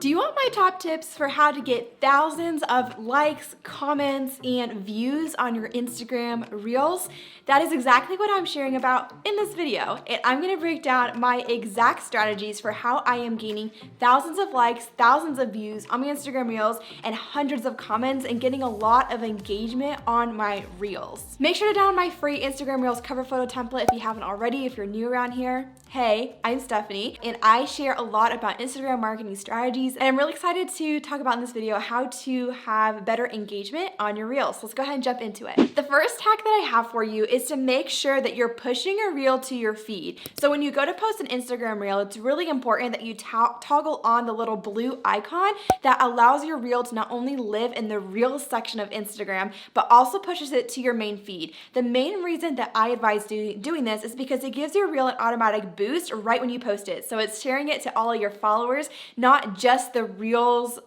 Do you want my top tips for how to get thousands of likes, comments, and views on your Instagram Reels? That is exactly what I'm sharing about in this video. And I'm gonna break down my exact strategies for how I am gaining thousands of likes, thousands of views on my Instagram Reels, and hundreds of comments and getting a lot of engagement on my Reels. Make sure to download my free Instagram Reels cover photo template if you haven't already, if you're new around here. Hey, I'm Stephanie, and I share a lot about Instagram marketing strategies, and I'm really excited to talk about in this video how to have better engagement on your Reels. Let's go ahead and jump into it. The first hack that I have for you is to make sure that you're pushing a Reel to your feed. So when you go to post an Instagram Reel, it's really important that you toggle on the little blue icon that allows your Reel to not only live in the Reels section of Instagram, but also pushes it to your main feed. The main reason that I advise doing this is because it gives your Reel an automatic boost right when you post it. So it's sharing it to all of your followers, not just the Reels,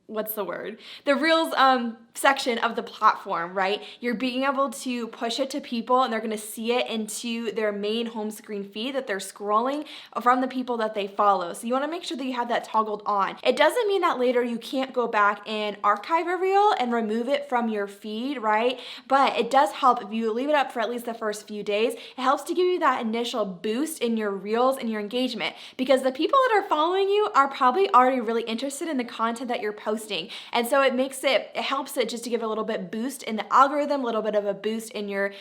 what's the word? The Reels section of the platform, right? You're being able to push it to people and they're gonna see it into their main home screen feed that they're scrolling from the people that they follow. So you wanna make sure that you have that toggled on. It doesn't mean that later you can't go back and archive a Reel and remove it from your feed, right? But it does help if you leave it up for at least the first few days. It helps to give you that initial boost in your Reels and your engagement, because the people that are following you are probably already really interested in the content that you're posting. And so it helps it just to give a little bit boost in the algorithm, a little bit of a boost in your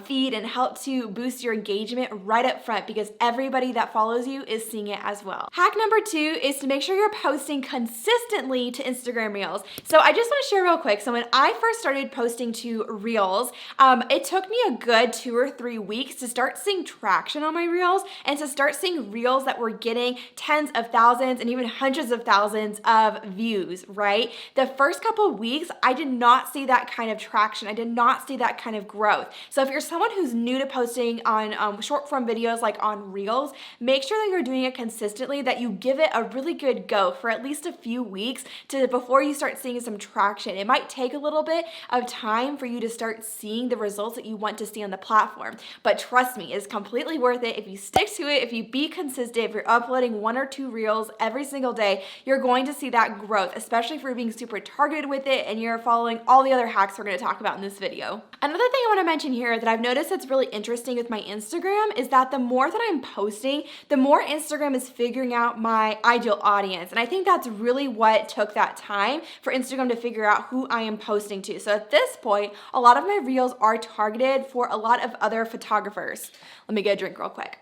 feed, and help to boost your engagement right up front, because everybody that follows you is seeing it as well. Hack number 2 is to make sure you're posting consistently to Instagram Reels. So I just want to share real quick. So when I first started posting to Reels, it took me a good 2 or 3 weeks to start seeing traction on my Reels and to start seeing Reels that were getting tens of thousands and even hundreds of thousands of views, right? The first couple of weeks, I did not see that kind of traction. I did not see that kind of growth. So if you're someone who's new to posting on short form videos like on Reels, make sure that you're doing it consistently, that you give it a really good go for at least a few weeks before you start seeing some traction. It might take a little bit of time for you to start seeing the results that you want to see on the platform. But trust me, it's completely worth it. If you stick to it, if you be consistent, if you're uploading 1 or 2 Reels every single day, you're going to see that growth, especially if you're being super targeted with it and you're following all the other hacks we're going to talk about in this video. Another thing I want to mention here that I've noticed that's really interesting with my Instagram is that the more that I'm posting, the more Instagram is figuring out my ideal audience. And I think that's really what took that time for Instagram to figure out who I am posting to. So at this point, a lot of my Reels are targeted for a lot of other photographers. Let me get a drink real quick.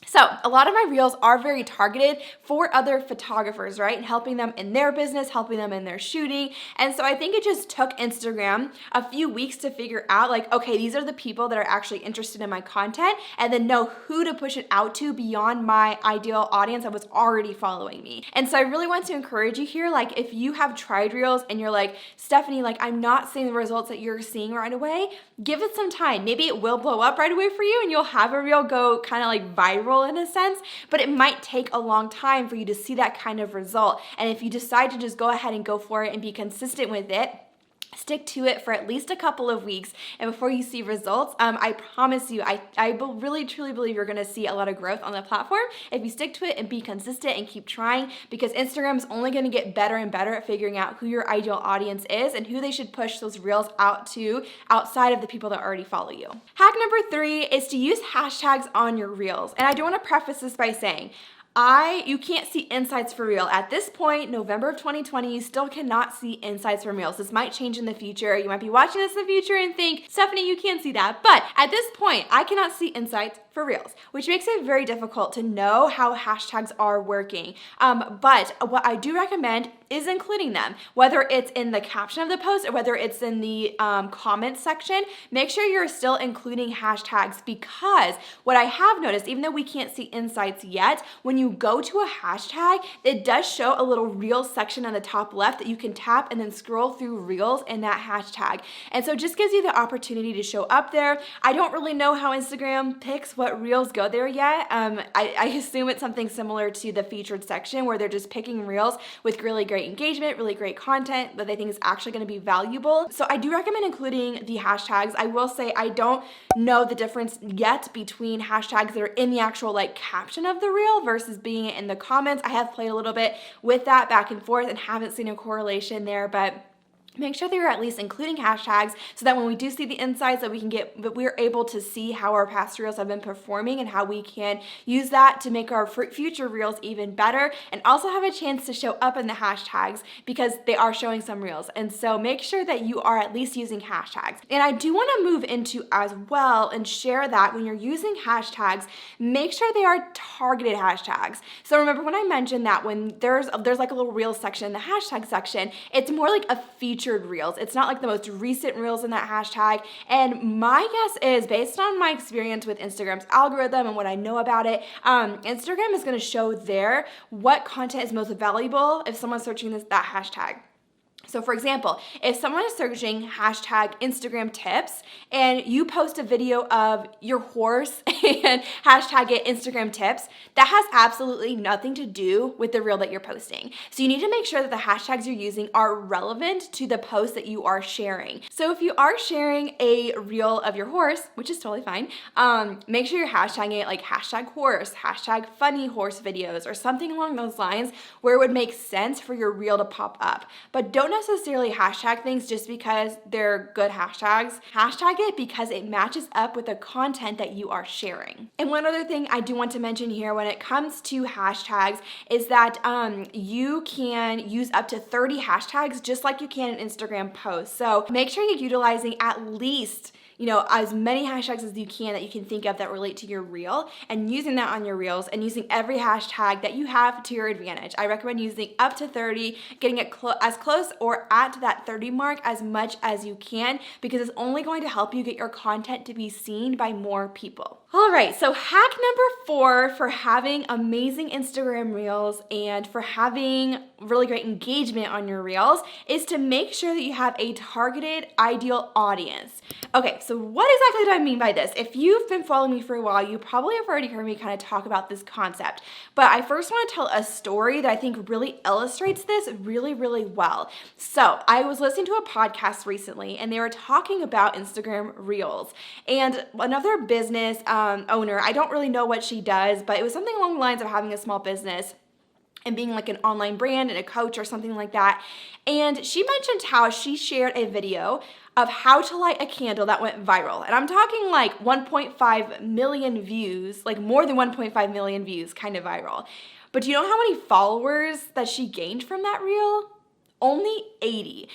So a lot of my Reels are very targeted for other photographers, right? And helping them in their business, helping them in their shooting. And so I think it just took Instagram a few weeks to figure out, like, okay, these are the people that are actually interested in my content, and then know who to push it out to beyond my ideal audience that was already following me. And so I really want to encourage you here, like, if you have tried Reels and you're like, Stephanie, like, I'm not seeing the results that you're seeing right away, give it some time. Maybe it will blow up right away for you and you'll have a Reel go kind of like viral in a sense, but it might take a long time for you to see that kind of result. And if you decide to just go ahead and go for it and be consistent with it, stick to it for at least a couple of weeks, and before you see results, I promise you, I really truly believe you're gonna see a lot of growth on the platform if you stick to it and be consistent and keep trying, because Instagram is only gonna get better and better at figuring out who your ideal audience is and who they should push those Reels out to outside of the people that already follow you. Hack number 3 is to use hashtags on your Reels. And I do wanna preface this by saying, you can't see insights for Reel. At this point, November of 2020, you still cannot see insights from Reels. This might change in the future. You might be watching this in the future and think, Stephanie, you can't see that. But at this point, I cannot see insights for Reels, which makes it very difficult to know how hashtags are working. But what I do recommend is including them, whether it's in the caption of the post or whether it's in the comments section. Make sure you're still including hashtags, because what I have noticed, even though we can't see insights yet, when you go to a hashtag, it does show a little Reels section on the top left that you can tap and then scroll through Reels in that hashtag. And so it just gives you the opportunity to show up there. I don't really know how Instagram picks what Reels go there yet. I assume it's something similar to the featured section where they're just picking Reels with really great great engagement, really great content that they think is actually going to be valuable. So I do recommend including the hashtags. I will say I don't know the difference yet between hashtags that are in the actual like caption of the reel versus being in the comments. I have played a little bit with that back and forth and haven't seen a correlation there, but make sure that you're at least including hashtags so that when we do see the insights that we're able to see how our past reels have been performing and how we can use that to make our future reels even better, and also have a chance to show up in the hashtags because they are showing some reels. And so make sure that you are at least using hashtags. And I do want to move into as well and share that when you're using hashtags, make sure they are targeted hashtags. So remember when I mentioned that when there's like a little reels section in the hashtag section, it's more like a featured reels. It's not like the most recent reels in that hashtag. And my guess is, based on my experience with Instagram's algorithm and what I know about it, Instagram is going to show there what content is most valuable if someone's searching that hashtag. So for example, if someone is searching hashtag Instagram tips and you post a video of your horse and hashtag it Instagram tips, that has absolutely nothing to do with the reel that you're posting. So you need to make sure that the hashtags you're using are relevant to the post that you are sharing. So if you are sharing a reel of your horse, which is totally fine, make sure you're hashtagging it like hashtag horse, hashtag funny horse videos, or something along those lines where it would make sense for your reel to pop up. But don't necessarily hashtag things just because they're good hashtags. Hashtag it because it matches up with the content that you are sharing. And one other thing I do want to mention here when it comes to hashtags is that you can use up to 30 hashtags just like you can in Instagram posts. So make sure you're utilizing at least as many hashtags as you can that you can think of that relate to your reel, and using that on your reels and using every hashtag that you have to your advantage. I recommend using up to 30, getting it as close or at that 30 mark as much as you can, because it's only going to help you get your content to be seen by more people. All right, so hack number 4 for having amazing Instagram reels and for having really great engagement on your reels is to make sure that you have a targeted ideal audience. Okay, so what exactly do I mean by this? If you've been following me for a while, you probably have already heard me kind of talk about this concept, but I first want to tell a story that I think really illustrates this really, really well. So I was listening to a podcast recently and they were talking about Instagram reels, and another business owner, I don't really know what she does, but it was something along the lines of having a small business and being like an online brand and a coach or something like that. And she mentioned how she shared a video of how to light a candle that went viral. And I'm talking like 1.5 million views, like more than 1.5 million views, kind of viral. But do you know how many followers that she gained from that reel? Only 80.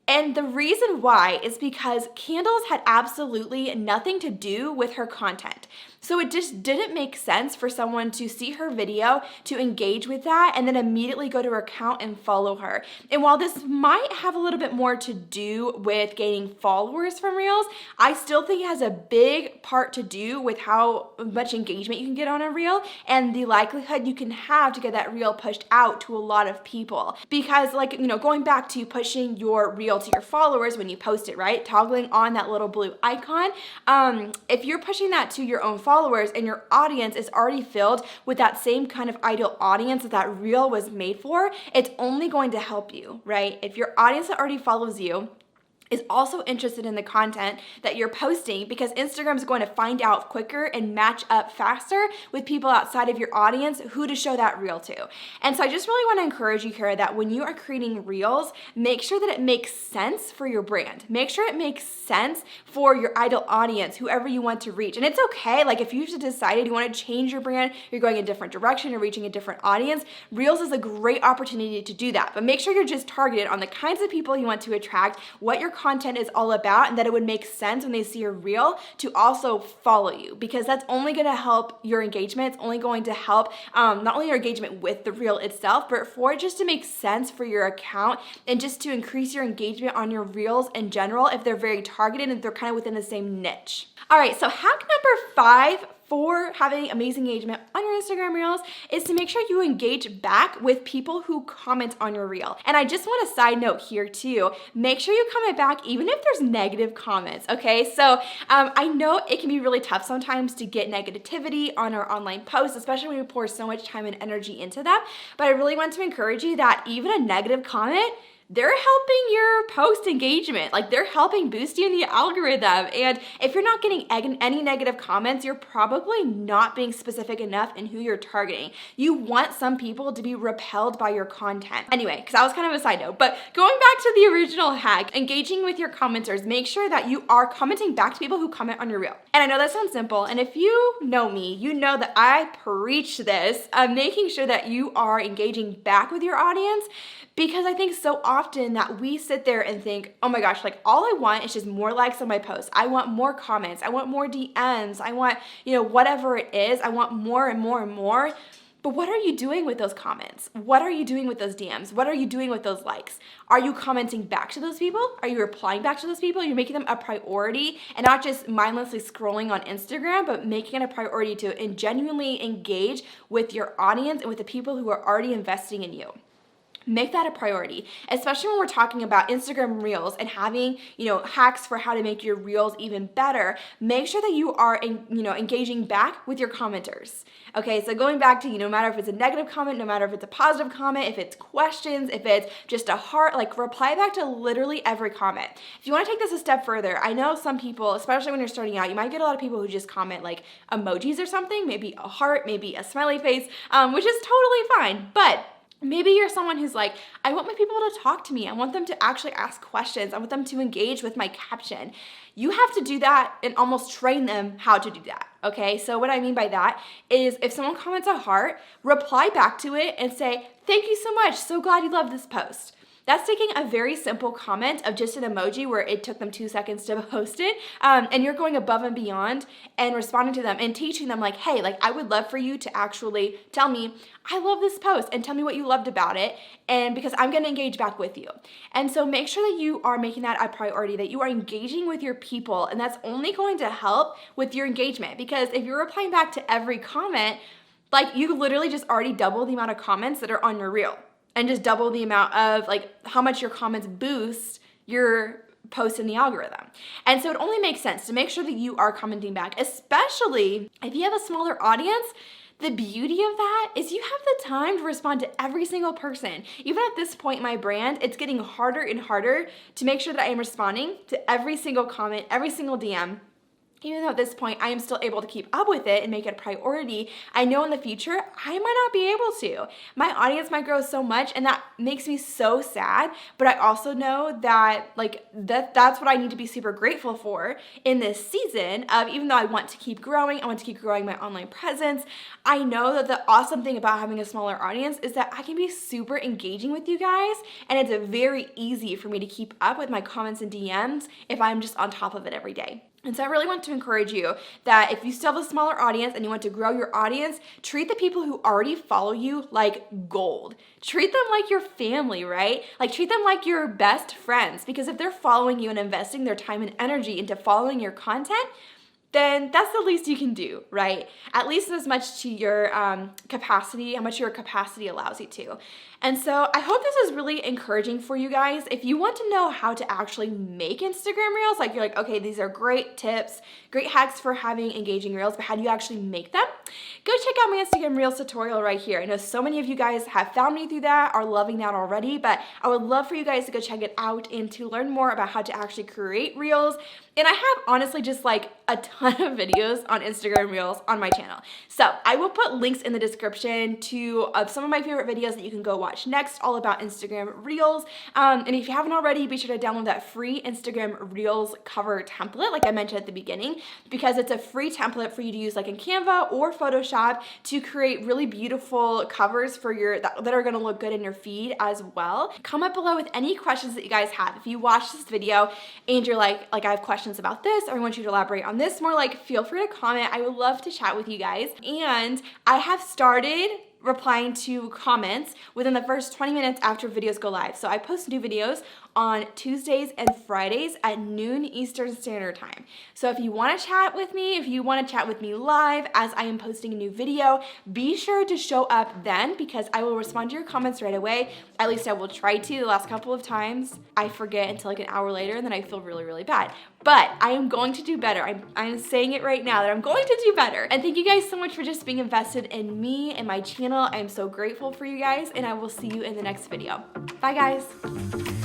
And the reason why is because candles had absolutely nothing to do with her content. So it just didn't make sense for someone to see her video, to engage with that, and then immediately go to her account and follow her. And while this might have a little bit more to do with gaining followers from Reels, I still think it has a big part to do with how much engagement you can get on a Reel and the likelihood you can have to get that Reel pushed out to a lot of people. Because going back to pushing your Reel to your followers when you post it, right? Toggling on that little blue icon. If you're pushing that to your own followers and your audience is already filled with that same kind of ideal audience that Reel was made for, it's only going to help you, right? If your audience that already follows you is also interested in the content that you're posting, because Instagram is going to find out quicker and match up faster with people outside of your audience who to show that Reel to. And so I just really want to encourage you here that when you are creating Reels, make sure that it makes sense for your brand. Make sure it makes sense for your ideal audience, whoever you want to reach. And it's okay, like if you've decided you want to change your brand, you're going a different direction, you're reaching a different audience, Reels is a great opportunity to do that. But make sure you're just targeted on the kinds of people you want to attract, what your content is all about, and that it would make sense when they see your Reel to also follow you, because that's only going to help your engagement. It's only going to help not only your engagement with the Reel itself, but for it just to make sense for your account and just to increase your engagement on your Reels in general if they're very targeted and they're kind of within the same niche. All right, so hack number 5 for having amazing engagement on your Instagram Reels is to make sure you engage back with people who comment on your Reel. And I just want a side note here too, make sure you comment back even if there's negative comments, okay? So I know it can be really tough sometimes to get negativity on our online posts, especially when we pour so much time and energy into them, but I really want to encourage you that even a negative comment, they're helping your post engagement. Like, they're helping boost you in the algorithm. And if you're not getting any negative comments, you're probably not being specific enough in who you're targeting. You want some people to be repelled by your content. Anyway, because that was kind of a side note, but going back to the original hack, engaging with your commenters, make sure that you are commenting back to people who comment on your Reel. And I know that sounds simple, and if you know me, you know that I preach this, making sure that you are engaging back with your audience, because I think so often that we sit there and think, oh my gosh, like all I want is just more likes on my posts. I want more comments. I want more DMs. I want, whatever it is. I want more and more and more. But what are you doing with those comments? What are you doing with those DMs? What are you doing with those likes? Are you commenting back to those people? Are you replying back to those people? You're making them a priority and not just mindlessly scrolling on Instagram, but making it a priority to genuinely engage with your audience and with the people who are already investing in you. Make that a priority, especially when we're talking about Instagram Reels and having, hacks for how to make your Reels even better. Make sure that you are, engaging back with your commenters. Okay, so going back to, no matter if it's a negative comment, no matter if it's a positive comment, if it's questions, if it's just a heart, like reply back to literally every comment. If you want to take this a step further, I know some people, especially when you're starting out, you might get a lot of people who just comment like emojis or something, maybe a heart, maybe a smiley face, which is totally fine, but maybe you're someone who's like, I want my people to talk to me. I want them to actually ask questions. I want them to engage with my caption. You have to do that and almost train them how to do that, okay? So what I mean by that is if someone comments a heart, reply back to it and say, thank you so much. So glad you love this post. That's taking a very simple comment of just an emoji where it took them 2 seconds to post it, and you're going above and beyond and responding to them and teaching them like, hey, like I would love for you to actually tell me, I love this post and tell me what you loved about it, and because I'm going to engage back with you. And so make sure that you are making that a priority, that you are engaging with your people, and that's only going to help with your engagement, because if you're replying back to every comment, like you literally just already double the amount of comments that are on your Reel. And just double the amount of like how much your comments boost your post in the algorithm. And so it only makes sense to make sure that you are commenting back, especially if you have a smaller audience. The beauty of that is you have the time to respond to every single person. Even at this point in my brand, it's getting harder and harder to make sure that I am responding to every single comment, every single DM. Even though at this point I am still able to keep up with it and make it a priority, I know in the future I might not be able to. My audience might grow so much, and that makes me so sad, but I also know that that's what I need to be super grateful for in this season of, even though I want to keep growing, I want to keep growing my online presence, I know that the awesome thing about having a smaller audience is that I can be super engaging with you guys, and it's very easy for me to keep up with my comments and DMs if I'm just on top of it every day. And so I really want to encourage you that if you still have a smaller audience and you want to grow your audience, treat the people who already follow you like gold. Treat them like your family, right? Like treat them like your best friends, because if they're following you and investing their time and energy into following your content, then that's the least you can do, right? At least as much to your capacity, how much your capacity allows you to. And so I hope this is really encouraging for you guys. If you want to know how to actually make Instagram Reels, like you're like, okay, these are great tips, great hacks for having engaging Reels, but how do you actually make them? Go check out my Instagram Reels tutorial right here. I know so many of you guys have found me through that, are loving that already, but I would love for you guys to go check it out and to learn more about how to actually create Reels. And I have honestly just like a ton of videos on Instagram Reels on my channel. So I will put links in the description to some of my favorite videos that you can go watch next, all about Instagram Reels. And if you haven't already, be sure to download that free Instagram Reels cover template, like I mentioned at the beginning, because it's a free template for you to use like in Canva or Photoshop to create really beautiful covers for that are gonna look good in your feed as well. Comment below with any questions that you guys have. If you watch this video and you're like I have questions about this, or I want you to elaborate on this more, like feel free to comment. I would love to chat with you guys. And I have started replying to comments within the first 20 minutes after videos go live. So I post new videos on Tuesdays and Fridays at noon Eastern Standard Time. So if you want to chat with me, if you want to chat with me live as I am posting a new video, be sure to show up then because I will respond to your comments right away. At least I will try to. The last couple of times I forget until like an hour later and then I feel really, really bad. But I am going to do better. I'm saying it right now that I'm going to do better. And thank you guys so much for just being invested in me and my channel. I am so grateful for you guys and I will see you in the next video. Bye guys.